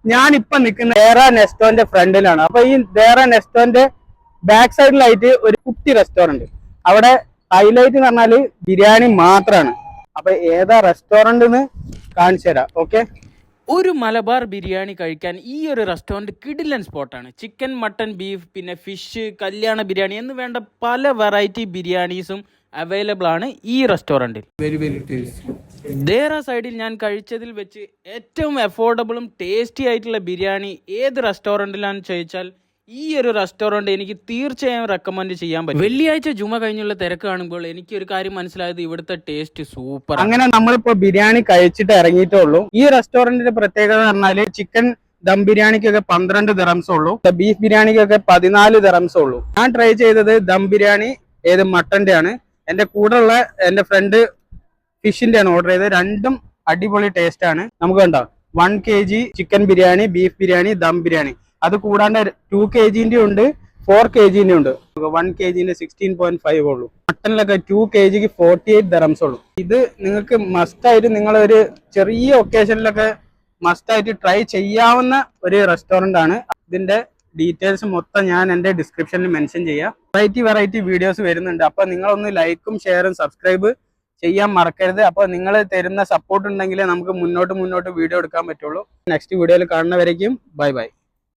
ഞാനിപ്പോ നിൽക്കുന്ന ദേറ നെസ്റ്റോന്റെ ഫ്രണ്ടിലാണ്. അപ്പൊ ഈ ദേറ നെസ്റ്റോന്റെ ബാക്ക് സൈഡിലായിട്ട് ഒരു കുട്ടി റെസ്റ്റോറന്റ്. അവിടെ ഹൈലൈറ്റ് എന്ന് പറഞ്ഞാല് ബിരിയാണി മാത്രമാണ്. അപ്പൊ ഏതാ റെസ്റ്റോറന്റ് എന്ന് കാണിച്ചു തരാം. ഓക്കെ, ഒരു മലബാർ ബിരിയാണി കഴിക്കാൻ ഈ ഒരു റെസ്റ്റോറൻറ്റ് കിടിലൻ സ്പോട്ടാണ്. ചിക്കൻ, മട്ടൺ, ബീഫ്, പിന്നെ ഫിഷ്, കല്യാണ ബിരിയാണി എന്ന് വേണ്ട പല വെറൈറ്റി ബിരിയാണീസും അവൈലബിൾ ആണ് ഈ റെസ്റ്റോറൻറ്റിൽ. ദേറ സൈഡിൽ ഞാൻ കഴിച്ചതിൽ വെച്ച് ഏറ്റവും അഫോർഡബിളും ടേസ്റ്റി ആയിട്ടുള്ള ബിരിയാണി ഏത് റെസ്റ്റോറൻറ്റിലാണെന്ന് ചോദിച്ചാൽ ഈ ഒരു റെസ്റ്റോറൻറ്റ് എനിക്ക് തീർച്ചയായും റെക്കമെൻഡ് ചെയ്യാൻ പറ്റും. വെള്ളിയാഴ്ച ജുമ കഴിഞ്ഞുള്ള തിരക്ക് കാണുമ്പോൾ എനിക്ക് ഒരു കാര്യം മനസ്സിലായത് ഇവിടുത്തെ ടേസ്റ്റ് സൂപ്പർ. അങ്ങനെ നമ്മളിപ്പോ ബിരിയാണി കഴിച്ചിട്ട് ഇറങ്ങിയിട്ടേ ഉള്ളൂ. ഈ റെസ്റ്റോറന്റിന്റെ പ്രത്യേകത എന്ന് പറഞ്ഞാല് ചിക്കൻ ദം ബിരിയാണിക്കൊക്കെ 12 ദിറംസ് ഉള്ളൂ, ബീഫ് ബിരിയാണിക്കൊക്കെ 14 ദിറംസ് ഉള്ളൂ. ഞാൻ ട്രൈ ചെയ്തത് ദം ബിരിയാണി മട്ടന്റെ ആണ്. എന്റെ കൂടെ ഉള്ള എന്റെ ഫ്രണ്ട് ഫിഷിന്റെ ആണ് ഓർഡർ ചെയ്തത്. രണ്ടും അടിപൊളി ടേസ്റ്റ് ആണ്. നമുക്ക് കണ്ടോ 1 kg chicken biryani, beef biryani, dum biryani. അത് കൂടാണ്ട് 2 kg ഉണ്ട്, 4 kg ഉണ്ട്. 1 kg 16.5 ഉള്ളൂ. മട്ടനിലൊക്കെ 2 kg 48 ദിറംസ് ഉള്ളൂ. ഇത് നിങ്ങൾക്ക് മസ്റ്റായിട്ട് നിങ്ങളൊരു ചെറിയ ഒക്കേഷനിലൊക്കെ മസ്റ്റായിട്ട് ട്രൈ ചെയ്യാവുന്ന ഒരു റെസ്റ്റോറന്റ് ആണ്. ഇതിന്റെ ഡീറ്റെയിൽസ് മൊത്തം ഞാൻ എൻ്റെ ഡിസ്ക്രിപ്ഷനിൽ മെൻഷൻ ചെയ്യാം. വെറൈറ്റി വീഡിയോസ് വരുന്നുണ്ട്. അപ്പൊ നിങ്ങളൊന്ന് ലൈക്കും ഷെയറും സബ്സ്ക്രൈബ് ചെയ്യാൻ മറക്കരുത്. അപ്പൊ നിങ്ങൾ തരുന്ന സപ്പോർട്ട് ഉണ്ടെങ്കിലേ നമുക്ക് മുന്നോട്ട് വീഡിയോ എടുക്കാൻ പറ്റുള്ളൂ. നെക്സ്റ്റ് വീഡിയോയിൽ കാണുന്നവരേക്കും ബൈ ബൈ.